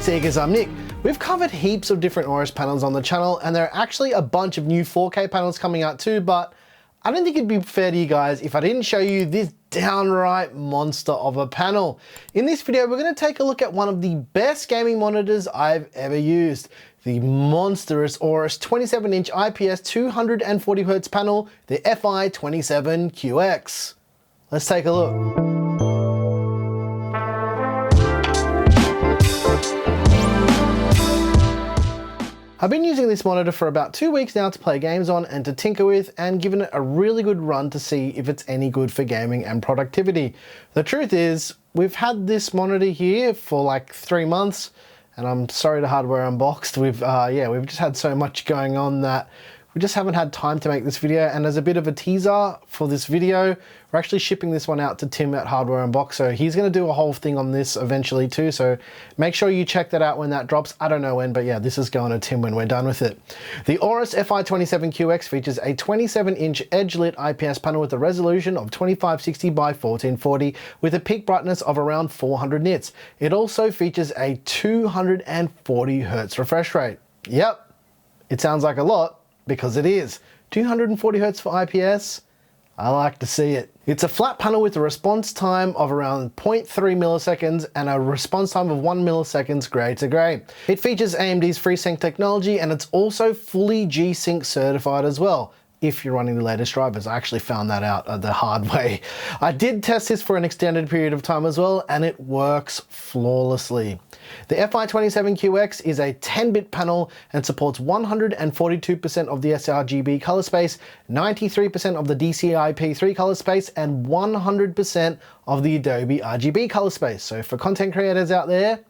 Seekers, I'm Nick. We've covered heaps of different Aorus panels on the channel, and there are actually a bunch of new 4K panels coming out too, but I don't think it'd be fair to you guys if I didn't show you this downright monster of a panel. In this video, we're going to take a look at one of the best gaming monitors I've ever used, the monstrous Aorus 27-inch IPS 240Hz panel, the FI27QX. Let's take a look. I've been using this monitor for about 2 weeks now to play games on and to tinker with, and given it a really good run to see if it's any good for gaming and productivity. The truth is, we've had this monitor here for like 3 months, and I'm sorry to hardware unboxed. We've just had so much going on that we just haven't had time to make this video. And as a bit of a teaser for this video, we're actually shipping this one out to Tim at Hardware Unbox, so he's going to do a whole thing on this eventually too, so make sure you check that out when that drops. I don't know when, but yeah, this is going to Tim when we're done with it. The Aorus FI27QX features a 27-inch edge-lit IPS panel with a resolution of 2560 by 1440 with a peak brightness of around 400 nits. It also features a 240 Hz refresh rate. Yep, it sounds like a lot, because it is. 240 Hz for IPS? I like to see it. It's a flat panel with a response time of around 0.3 milliseconds and a response time of 1 millisecond gray to gray. It features AMD's FreeSync technology, and it's also fully G-Sync certified as well, if you're running the latest drivers. I actually found that out the hard way. I did test this for an extended period of time as well, and it works flawlessly. The FI27QX is a 10-bit panel and supports 142% of the sRGB color space, 93% of the DCI-P3 color space, and 100% of the Adobe RGB color space. So for content creators out there,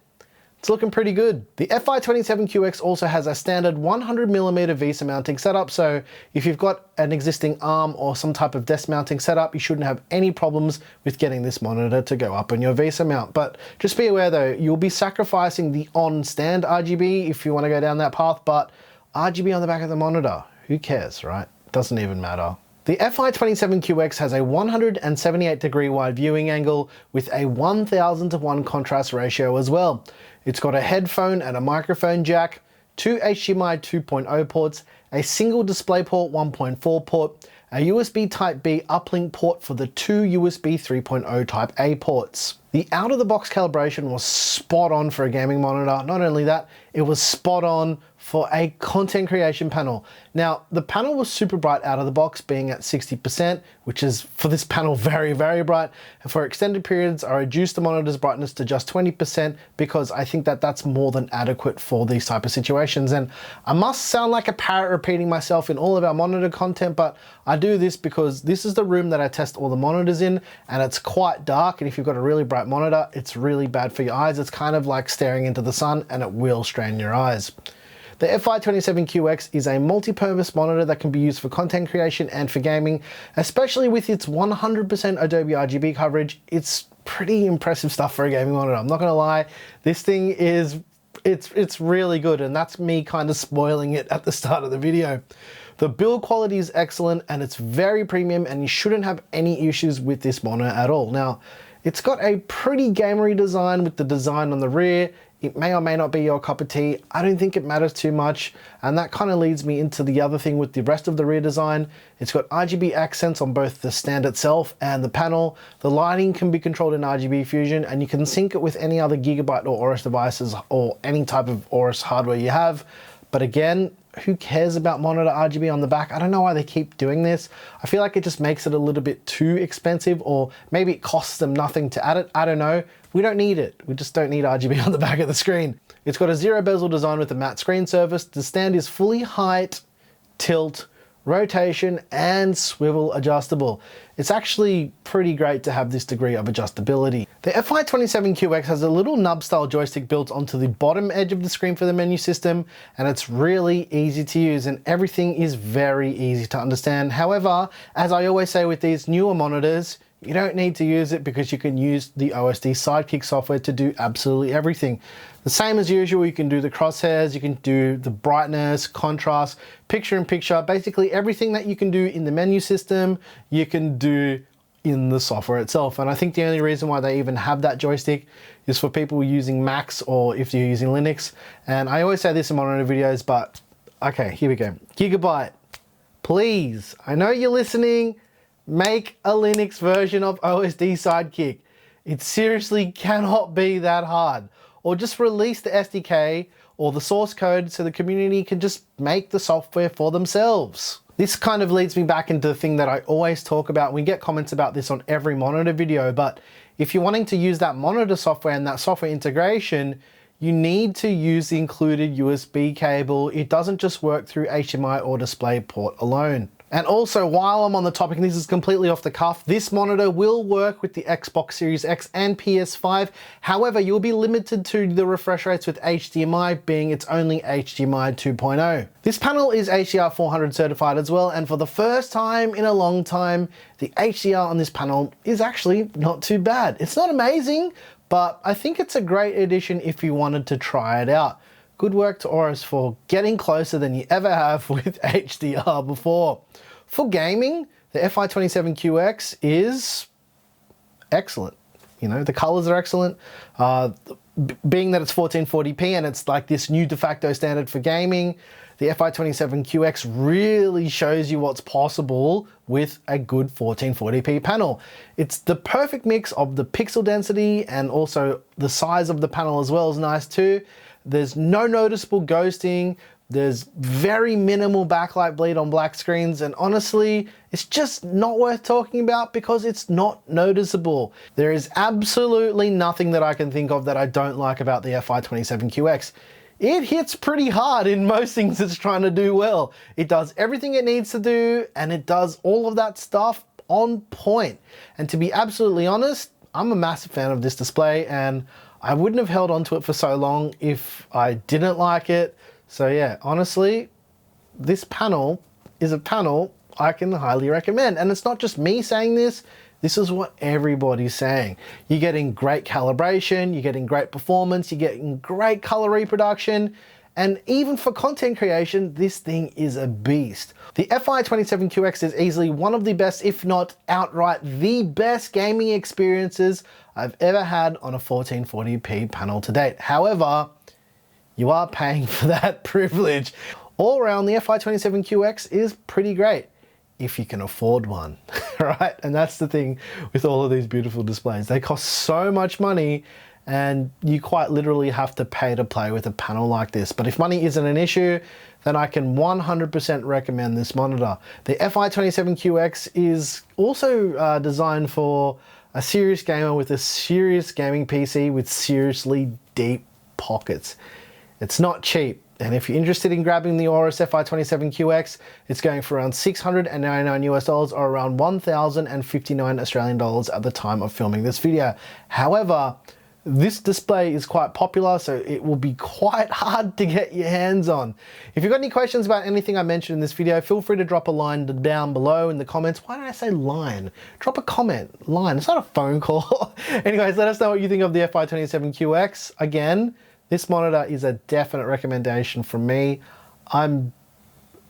it's looking pretty good. The FI27QX also has a standard 100mm VESA mounting setup, so if you've got an existing arm or some type of desk mounting setup, you shouldn't have any problems with getting this monitor to go up on your VESA mount. But just be aware though, you'll be sacrificing the on-stand RGB if you want to go down that path, but RGB on the back of the monitor, who cares, right? Doesn't even matter. The FI27QX has a 178-degree wide viewing angle with a 1000:1 contrast ratio as well. It's got a headphone and a microphone jack, 2 HDMI 2.0 ports, a single DisplayPort 1.4 port, a USB Type-B uplink port for the 2 USB 3.0 Type-A ports. The out-of-the-box calibration was spot on for a gaming monitor. Not only that, it was spot on for a content creation panel. Now, the panel was super bright out of the box, being at 60%, which is for this panel very, very bright. And for extended periods, I reduced the monitor's brightness to just 20% because I think that that's more than adequate for these type of situations. And I must sound like a parrot repeating myself in all of our monitor content, but I do this because this is the room that I test all the monitors in, and it's quite dark. And if you've got a really bright monitor, it's really bad for your eyes. It's kind of like staring into the sun, and it will strain your eyes. The FI27QX is a multi-purpose monitor that can be used for content creation and for gaming, especially with its 100% Adobe RGB coverage. It's pretty impressive stuff for a gaming monitor. I'm not gonna lie, this thing is, it's really good, and that's me kind of spoiling it at the start of the video. The build quality is excellent, and it's very premium, and you shouldn't have any issues with this monitor at all. Now, it's got a pretty gamery design with the design on the rear. It may or may not be your cup of tea. I don't think it matters too much. And that kind of leads me into the other thing with the rest of the rear design. It's got RGB accents on both the stand itself and the panel. The lighting can be controlled in RGB Fusion, and you can sync it with any other Gigabyte or Aorus devices or any type of Aorus hardware you have. But again, who cares about monitor RGB on the back? I don't know why they keep doing this. I feel like it just makes it a little bit too expensive, or maybe it costs them nothing to add it. I don't know. We don't need it. We just don't need RGB on the back of the screen. It's got a zero bezel design with a matte screen surface. The stand is fully height, tilt, rotation, and swivel adjustable. It's actually pretty great to have this degree of adjustability. The FI27QX has a little nub style joystick built onto the bottom edge of the screen for the menu system, and it's really easy to use, and everything is very easy to understand. However, as I always say with these newer monitors, you don't need to use it because you can use the OSD Sidekick software to do absolutely everything. The same as usual, you can do the crosshairs, you can do the brightness, contrast, picture in picture, basically everything that you can do in the menu system, you can do in the software itself. And I think the only reason why they even have that joystick is for people using Macs or if you're using Linux. And I always say this in monitor videos, but okay, here we go. Gigabyte, please, I know you're listening, make a Linux version of OSD Sidekick. It seriously cannot be that hard. Or just release the SDK or the source code so the community can just make the software for themselves. This kind of leads me back into the thing that I always talk about. We get comments about this on every monitor video, but if you're wanting to use that monitor software and that software integration, you need to use the included USB cable. It doesn't just work through HDMI or DisplayPort alone. And also, while I'm on the topic, and this is completely off the cuff, this monitor will work with the Xbox Series X and PS5. However, you'll be limited to the refresh rates with HDMI, being it's only HDMI 2.0. This panel is HDR 400 certified as well, and for the first time in a long time, the HDR on this panel is actually not too bad. It's not amazing, but I think it's a great addition if you wanted to try it out. Good work to Aorus for getting closer than you ever have with HDR before. For gaming, the FI27QX is excellent. You know, the colors are excellent. Being that it's 1440p and it's like this new de facto standard for gaming, the FI27QX really shows you what's possible with a good 1440p panel. It's the perfect mix of the pixel density, and also the size of the panel as well is nice too. There's no noticeable ghosting. There's very minimal backlight bleed on black screens, and honestly, it's just not worth talking about because it's not noticeable. There is absolutely nothing that I can think of that I don't like about the FI27QX. It hits pretty hard in most things it's trying to do well. It does everything it needs to do, and it does all of that stuff on point. And to be absolutely honest, I'm a massive fan of this display, and I wouldn't have held on to it for so long if I didn't like it. So yeah, honestly, this panel is a panel I can highly recommend. And it's not just me saying this, this is what everybody's saying. You're getting great calibration, you're getting great performance, you're getting great color reproduction, and even for content creation, this thing is a beast. The FI27QX is easily one of the best, if not outright the best gaming experiences I've ever had on a 1440p panel to date. However, you are paying for that privilege. All around, the FI27QX is pretty great if you can afford one, right? And that's the thing with all of these beautiful displays. They cost so much money, and you quite literally have to pay to play with a panel like this. But if money isn't an issue, then I can 100% recommend this monitor. The FI27QX is also designed for a serious gamer with a serious gaming PC with seriously deep pockets. It's not cheap. And if you're interested in grabbing the Aorus FI27QX, it's going for around $699 US or around 1,059 Australian dollars at the time of filming this video. However, this display is quite popular, so it will be quite hard to get your hands on. If you've got any questions about anything I mentioned in this video, feel free to drop a line down below in the comments. Why did I say line? Drop a comment. Line. It's not a phone call. Anyways, let us know what you think of the FI27QX. Again, this monitor is a definite recommendation from me. I'm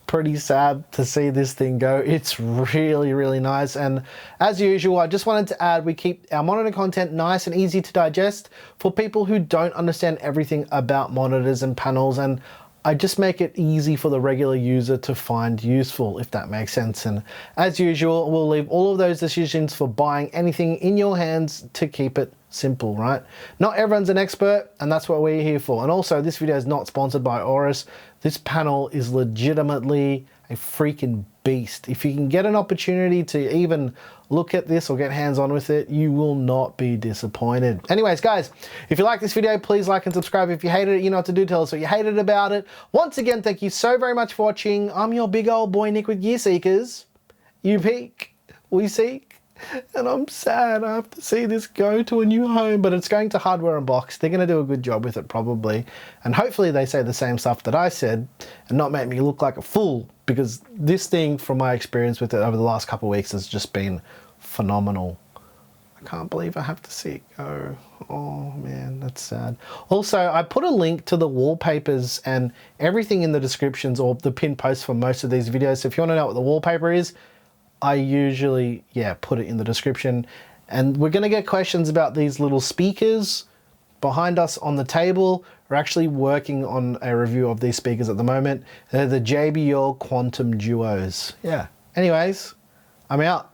pretty sad to see this thing go. It's really, really nice. And as usual, I just wanted to add, we keep our monitor content nice and easy to digest for people who don't understand everything about monitors and panels. And I just make it easy for the regular user to find useful, if that makes sense. And as usual, we'll leave all of those decisions for buying anything in your hands to keep it simple, right? Not everyone's an expert, and that's what we're here for. And also, this video is not sponsored by Aorus. This panel is legitimately a freaking beast. If you can get an opportunity to even look at this or get hands-on with it, you will not be disappointed. Anyways, guys, if you like this video, please like and subscribe. If you hated it, you know what to do. Tell us what you hated about it. Once again, thank you so very much for watching. I'm your big old boy Nick with Gear Seekers. You peek, we seek. And I'm sad I have to see this go to a new home, but it's going to Hardware Unboxed. They're going to do a good job with it probably. And hopefully they say the same stuff that I said and not make me look like a fool, because this thing, from my experience with it over the last couple of weeks, has just been phenomenal. I can't believe I have to see it go. Oh man, that's sad. Also, I put a link to the wallpapers and everything in the descriptions or the pinned posts for most of these videos. So if you want to know what the wallpaper is, I usually, put it in the description. And we're going to get questions about these little speakers behind us on the table. We're actually working on a review of these speakers at the moment. They're the JBL Quantum Duos. Yeah. Anyways, I'm out.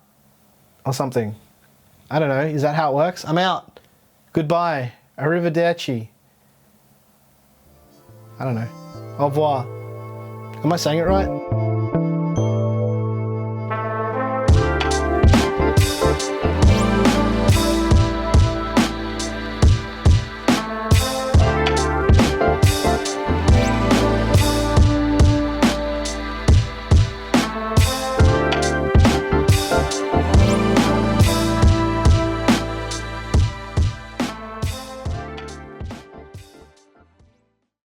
Or something. I don't know. Is that how it works? I'm out. Goodbye. Arrivederci. I don't know. Au revoir. Am I saying it right?